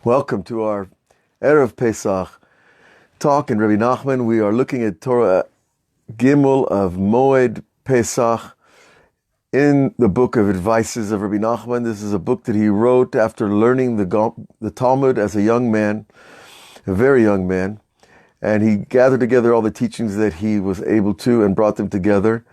Welcome to our Erev Pesach talk in Rebbe Nachman. We are looking at Torah Gimel of Moed Pesach in the book of Advices of Rebbe Nachman. This is a book that he wrote after learning the Talmud as a young man, a very young man. And he gathered together all the teachings that he was able to and brought them together.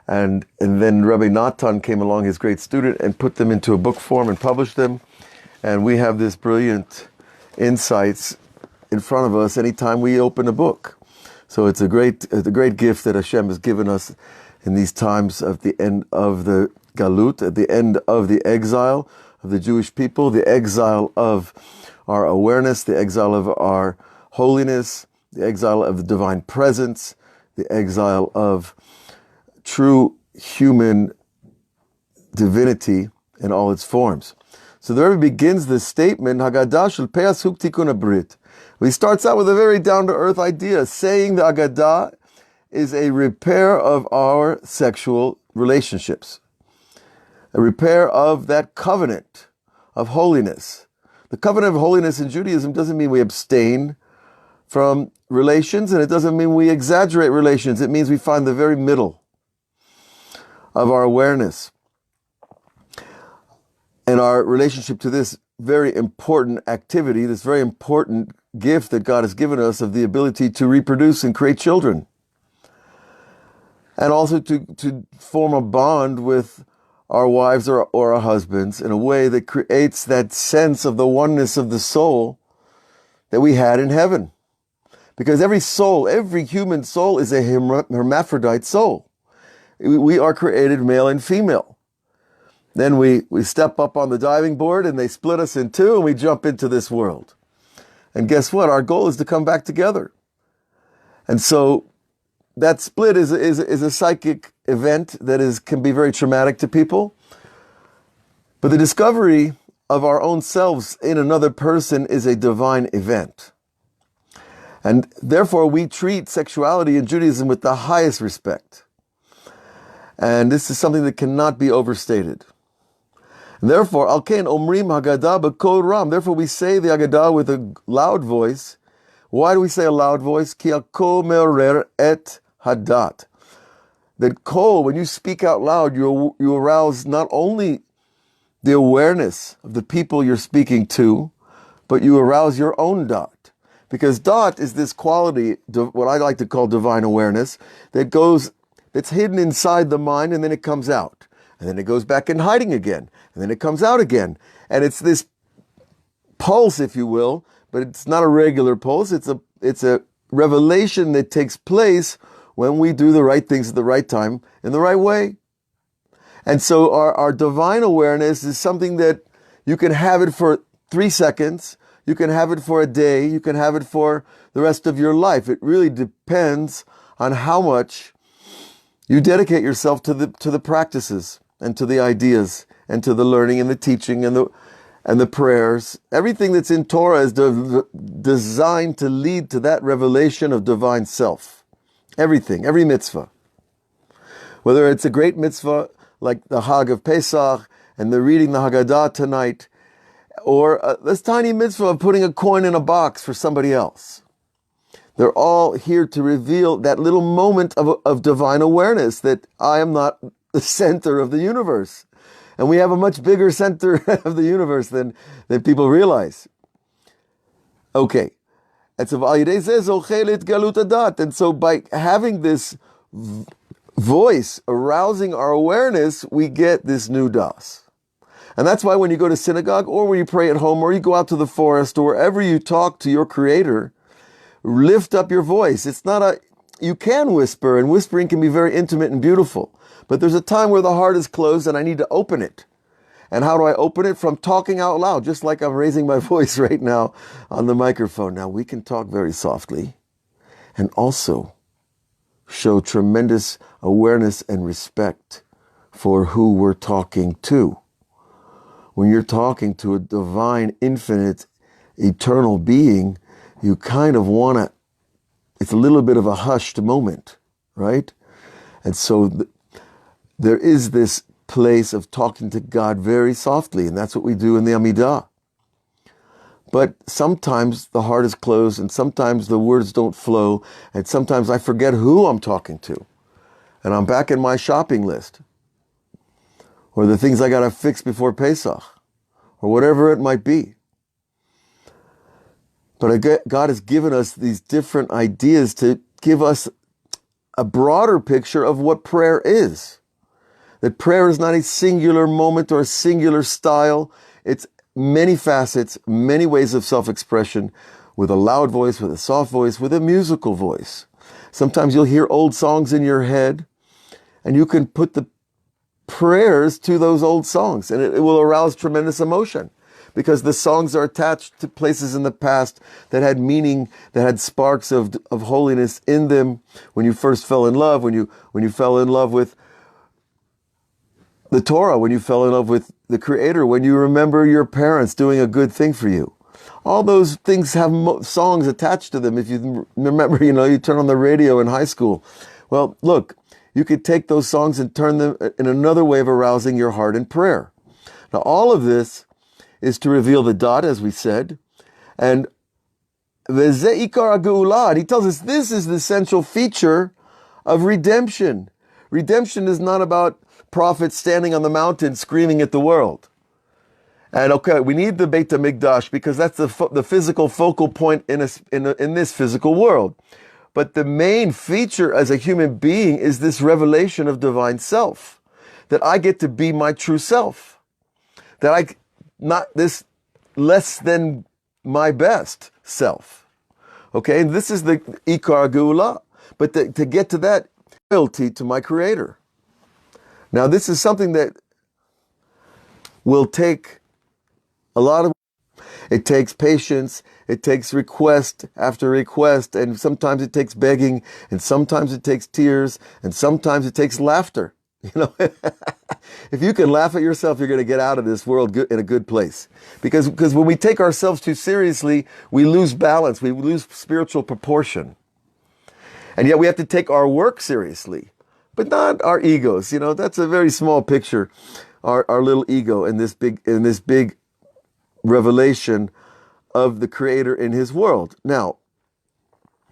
And then Rebbe Nachman came along, his great student, and put them into a book form and published them. And we have this brilliant insights in front of us anytime we open a book. So it's a great gift that Hashem has given us in these times of the end of the Galut, at the end of the exile of the Jewish people, the exile of our awareness, the exile of our holiness, the exile of the divine presence, the exile of true human divinity in all its forms. So the Rebbe begins this statement, Haggadah shel Pesach Tikun Brit. He starts out with a very down-to-earth idea, saying the Haggadah is a repair of our sexual relationships, a repair of that covenant of holiness. The covenant of holiness in Judaism doesn't mean we abstain from relations, and it doesn't mean we exaggerate relations. It means we find the very middle of our awareness and our relationship to this very important activity, this very important gift that God has given us of the ability to reproduce and create children. And also to form a bond with our wives or our husbands in a way that creates that sense of the oneness of the soul that we had in heaven. Because every soul, every human soul is a hermaphrodite soul. We are created male and female. Then we step up on the diving board and they split us in two and we jump into this world. And guess what? Our goal is to come back together. And so that split is a psychic event that can be very traumatic to people. But the discovery of our own selves in another person is a divine event. And therefore we treat sexuality in Judaism with the highest respect. And this is something that cannot be overstated. And therefore, Alkein Omrim Haggadah b'kol ram. Therefore, we say the Haggadah with a loud voice. Why do we say a loud voice? Ki hakol me'orer et hadat. That kol, when you speak out loud, you arouse not only the awareness of the people you're speaking to, but you arouse your own dot. Because dot is this quality, what I like to call divine awareness, that's hidden inside the mind and then it comes out. And then it goes back in hiding again. And then it comes out again. And it's this pulse, if you will, but it's not a regular pulse. It's a revelation that takes place when we do the right things at the right time in the right way. And so our divine awareness is something that you can have it for 3 seconds. You can have it for a day. You can have it for the rest of your life. It really depends on how much you dedicate yourself to the practices and to the ideas and to the learning and the teaching and the prayers. Everything that's in Torah is designed to lead to that revelation of divine self. Everything, every mitzvah. Whether it's a great mitzvah like the Hag of Pesach and the reading the Haggadah tonight, or this tiny mitzvah of putting a coin in a box for somebody else. They're all here to reveal that little moment of divine awareness that I am not the center of the universe. And we have a much bigger center of the universe than people realize. Okay. And so by having this voice arousing our awareness, we get this new das. And that's why when you go to synagogue or when you pray at home or you go out to the forest or wherever you talk to your Creator, lift up your voice. You can whisper, and whispering can be very intimate and beautiful. But there's a time where the heart is closed and I need to open it. And how do I open it? From talking out loud, just like I'm raising my voice right now on the microphone. Now we can talk very softly and also show tremendous awareness and respect for who we're talking to. When you're talking to a divine, infinite, eternal being, you kind of want to, it's a little bit of a hushed moment, right? And so there is this place of talking to God very softly, and that's what we do in the Amidah. But sometimes the heart is closed, and sometimes the words don't flow, and sometimes I forget who I'm talking to. And I'm back in my shopping list, or the things I got to fix before Pesach, or whatever it might be. But God has given us these different ideas to give us a broader picture of what prayer is. That prayer is not a singular moment or a singular style. It's many facets, many ways of self-expression, with a loud voice, with a soft voice, with a musical voice. Sometimes you'll hear old songs in your head, and you can put the prayers to those old songs, and it will arouse tremendous emotion, because the songs are attached to places in the past that had meaning, that had sparks of holiness in them. When you first fell in love, when you fell in love with the Torah, when you fell in love with the Creator, when you remember your parents doing a good thing for you. All those things have songs attached to them. If you remember, you turn on the radio in high school. Well, look, you could take those songs and turn them in another way of arousing your heart in prayer. Now, all of this is to reveal the dot, as we said, and V'zeh ikar ha'geula. He tells us this is the essential feature of redemption. Redemption is not about prophets standing on the mountain screaming at the world. And okay, we need the Beit HaMikdash because that's the physical focal point in this physical world. But the main feature as a human being is this revelation of divine self, that I get to be my true self, that not this less than my best self. Okay, and this is the Ikar Geula. But to get to that, loyalty to my Creator. Now, this is something that will take a lot of, it takes patience, it takes request after request, and sometimes it takes begging, and sometimes it takes tears, and sometimes it takes laughter. If you can laugh at yourself, you're going to get out of this world in a good place. Because when we take ourselves too seriously, we lose balance, we lose spiritual proportion. And yet we have to take our work seriously, but not our egos. That's a very small picture, our little ego in this big revelation of the Creator in His world. Now,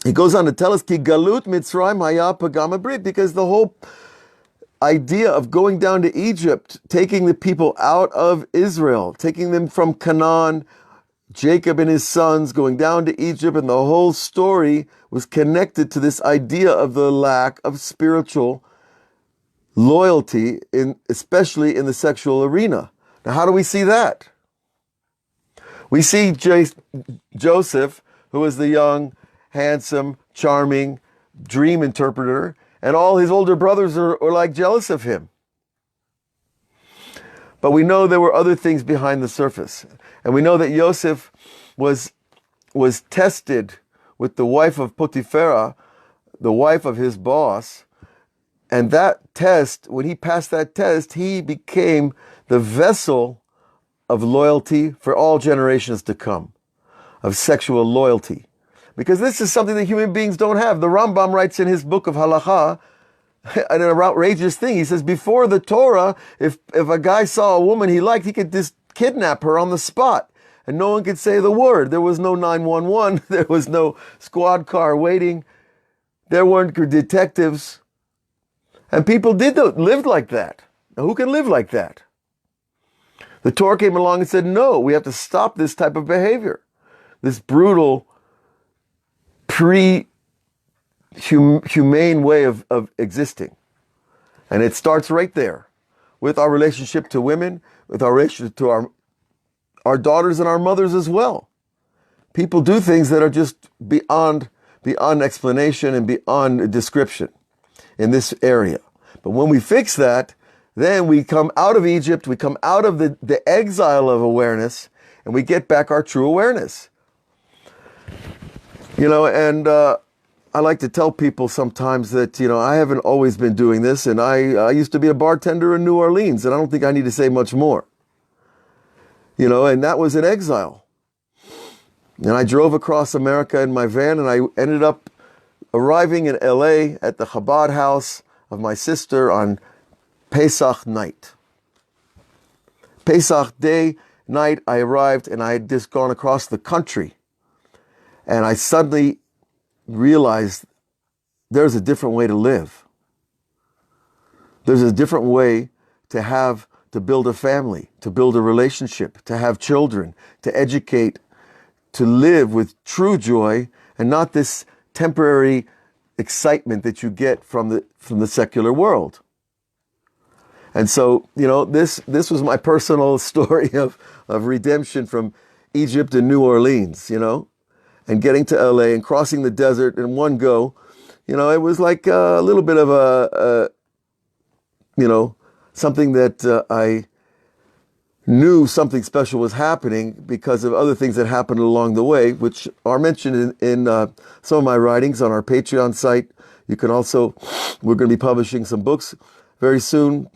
he goes on to tell us, Ki galut Mitzrayim haya pagam habrit, because the whole idea of going down to Egypt, taking the people out of Israel, taking them from Canaan, Jacob and his sons going down to Egypt, and the whole story was connected to this idea of the lack of spiritual loyalty, especially in the sexual arena. Now, how do we see that? We see Joseph, who was the young, handsome, charming dream interpreter, and all his older brothers are like jealous of him. But we know there were other things behind the surface. And we know that Joseph was tested with the wife of Potiphera, the wife of his boss. And that test, when he passed that test, he became the vessel of loyalty for all generations to come, of sexual loyalty. Because this is something that human beings don't have. The Rambam writes in his book of Halakha an outrageous thing. He says, before the Torah, if a guy saw a woman he liked, he could just kidnap her on the spot, and no one could say the word. There was no 911. There was no squad car waiting. There weren't detectives. And people lived like that. Now, who can live like that? The Torah came along and said, no, we have to stop this type of behavior, this brutal, humane way of existing. And it starts right there with our relationship to women, with our relationship to our daughters and our mothers as well. People do things that are just beyond explanation and beyond description in this area. But when we fix that, then we come out of Egypt, we come out of the exile of awareness, and we get back our true awareness. And I like to tell people sometimes that, I haven't always been doing this, and I used to be a bartender in New Orleans, and I don't think I need to say much more. And that was in exile. And I drove across America in my van, and I ended up arriving in LA at the Chabad house of my sister on Pesach night. Pesach day, night I arrived and I had just gone across the country. And I suddenly realized there's a different way to live. There's a different way to build a family, to build a relationship, to have children, to educate, to live with true joy and not this temporary excitement that you get from the secular world. And so, this was my personal story of redemption from Egypt and New Orleans, and getting to LA and crossing the desert in one go. It was like a little bit of something that I knew something special was happening because of other things that happened along the way, which are mentioned in some of my writings on our Patreon site. You can also, we're going to be publishing some books very soon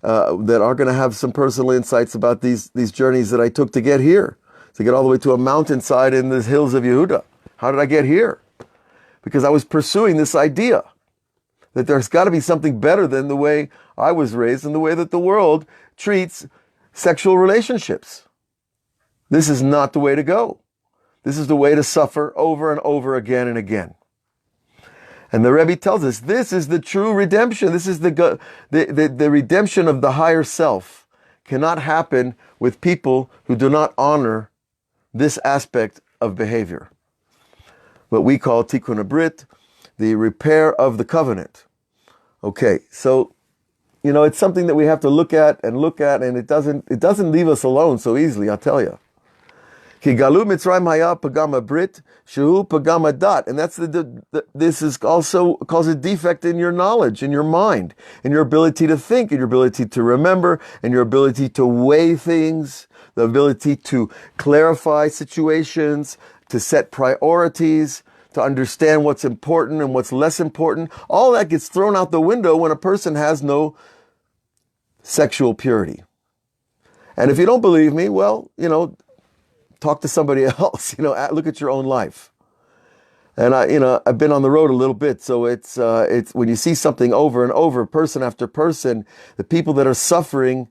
that are going to have some personal insights about these journeys that I took to get here, to get all the way to a mountainside in the hills of Yehuda. How did I get here? Because I was pursuing this idea that there's got to be something better than the way I was raised and the way that the world treats sexual relationships. This is not the way to go. This is the way to suffer over and over again and again. And the Rebbe tells us this is the true redemption. This is the redemption of the higher self. Cannot happen with people who do not honor this aspect of behavior. What we call tikkun habrit, the repair of the covenant. Okay, so it's something that we have to look at, and it doesn't leave us alone so easily, I'll tell you. Ki galu Mitzrayim haya pagam habrit shehu pagam hadat, and that's this is also causes a defect in your knowledge, in your mind, in your ability to think, in your ability to remember, in your ability to weigh things, the ability to clarify situations, to set priorities, to understand what's important and what's less important. All that gets thrown out the window when a person has no sexual purity. And if you don't believe me, well, talk to somebody else, look at your own life. And I've been on the road a little bit, so it's when you see something over and over, person after person, the people that are suffering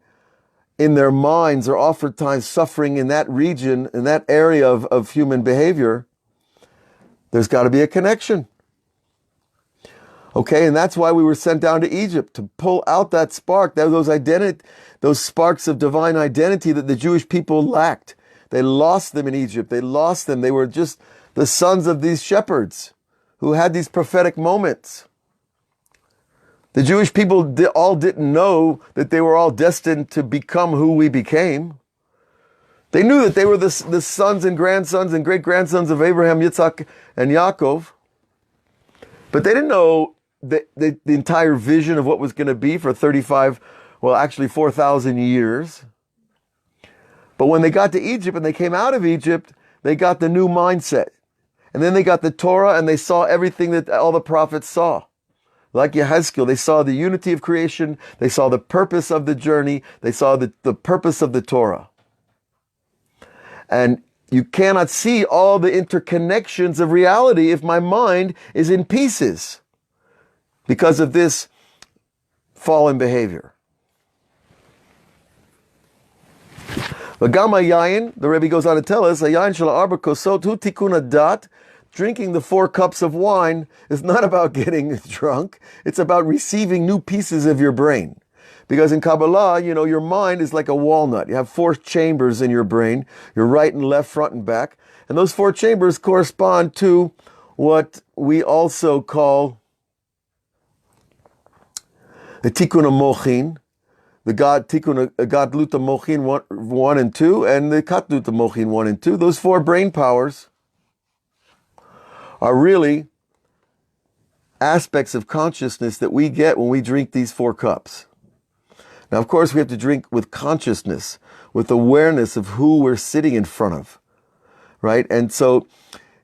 in their minds are oftentimes suffering in that region, in that area of human behavior. There's got to be a connection. Okay, and that's why we were sent down to Egypt, to pull out that spark, those sparks of divine identity that the Jewish people lacked. They lost them in Egypt. They lost them. They were just the sons of these shepherds who had these prophetic moments. The Jewish people all didn't know that they were all destined to become who we became. They knew that they were the sons and grandsons and great-grandsons of Abraham, Yitzhak, and Yaakov. But they didn't know the entire vision of what was going to be for 4,000 years. But when they got to Egypt and they came out of Egypt, they got the new mindset. And then they got the Torah and they saw everything that all the prophets saw. Like Yehezkel, they saw the unity of creation. They saw the purpose of the journey. They saw the purpose of the Torah. And you cannot see all the interconnections of reality if my mind is in pieces because of this fallen behavior. V'gam hayayin, the Rebbe goes on to tell us, hayayin shel arba kosot hu tikun hadat. Drinking the 4 cups of wine is not about getting drunk. It's about receiving new pieces of your brain. Because in Kabbalah, your mind is like a walnut. You have 4 chambers in your brain, your right and left, front and back. And those 4 chambers correspond to what we also call the Tikkun HaMochin, the Gadlut HaMochin 1 and 2, and the Katlut HaMochin 1 and 2. Those 4 brain powers are really aspects of consciousness that we get when we drink these 4 cups. Now, of course, we have to drink with consciousness, with awareness of who we're sitting in front of, right? And so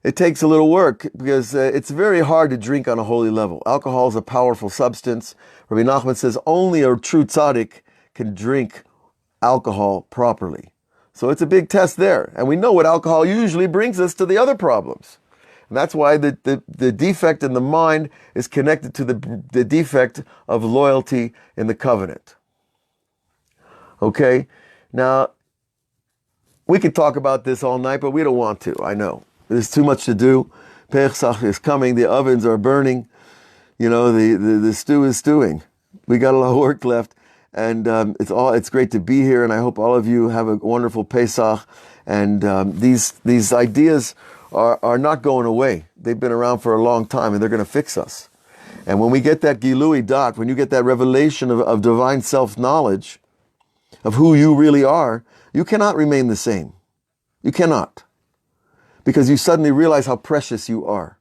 it takes a little work because it's very hard to drink on a holy level. Alcohol is a powerful substance. Rebbe Nachman says only a true tzaddik can drink alcohol properly. So it's a big test there. And we know what alcohol usually brings us to the other problems. And that's why the defect in the mind is connected to the defect of loyalty in the covenant. Okay, now, we could talk about this all night, but we don't want to. I know there's too much to do. Pesach is coming. The ovens are burning. You know, the stew is stewing. We got a lot of work left, and it's great to be here. And I hope all of you have a wonderful Pesach. And these ideas are not going away. They've been around for a long time, and they're going to fix us. And when we get that Gilui Dat, when you get that revelation of divine self-knowledge, of who you really are, you cannot remain the same. You cannot. Because you suddenly realize how precious you are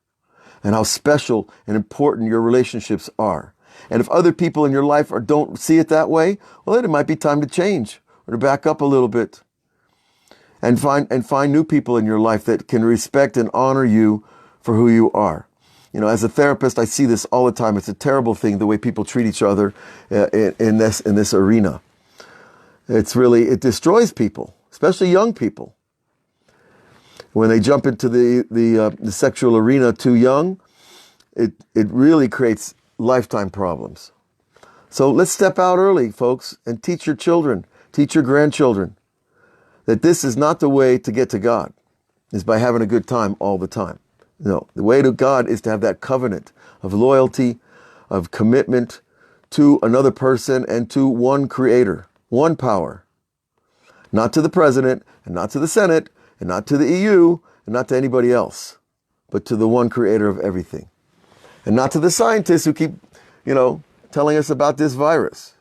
and how special and important your relationships are. And if other people in your life don't see it that way, well, then it might be time to change or to back up a little bit and find new people in your life that can respect and honor you for who you are. You know, as a therapist, I see this all the time. It's a terrible thing, the way people treat each other in this arena. It destroys people, especially young people. When they jump into the sexual arena too young, it really creates lifetime problems. So let's step out early, folks, and teach your children, teach your grandchildren, that this is not the way to get to God, is by having a good time all the time. No, the way to God is to have that covenant of loyalty, of commitment to another person and to one creator, one power. Not to the president, and not to the Senate, and not to the EU, and not to anybody else, but to the one creator of everything. And not to the scientists who keep, telling us about this virus.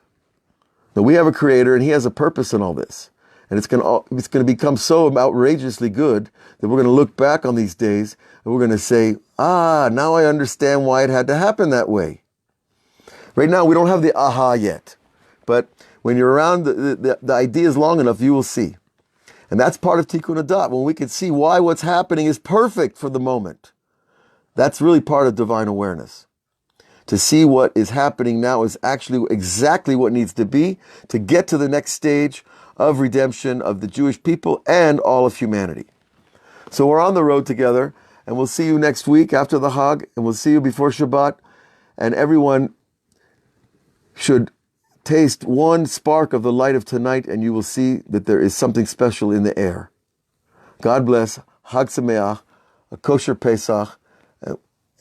No, we have a creator, and he has a purpose in all this. And it's going to become so outrageously good that we're going to look back on these days and we're going to say, now I understand why it had to happen that way. Right now, we don't have the aha yet. But when you're around the ideas long enough, you will see. And that's part of Tikkun Adat, when we can see why what's happening is perfect for the moment. That's really part of divine awareness. To see what is happening now is actually exactly what needs to be to get to the next stage of redemption of the Jewish people and all of humanity. So we're on the road together, and we'll see you next week after the Hag, and we'll see you before Shabbat, and everyone should taste one spark of the light of tonight, and you will see that there is something special in the air. God bless. Hag Sameach, a kosher Pesach,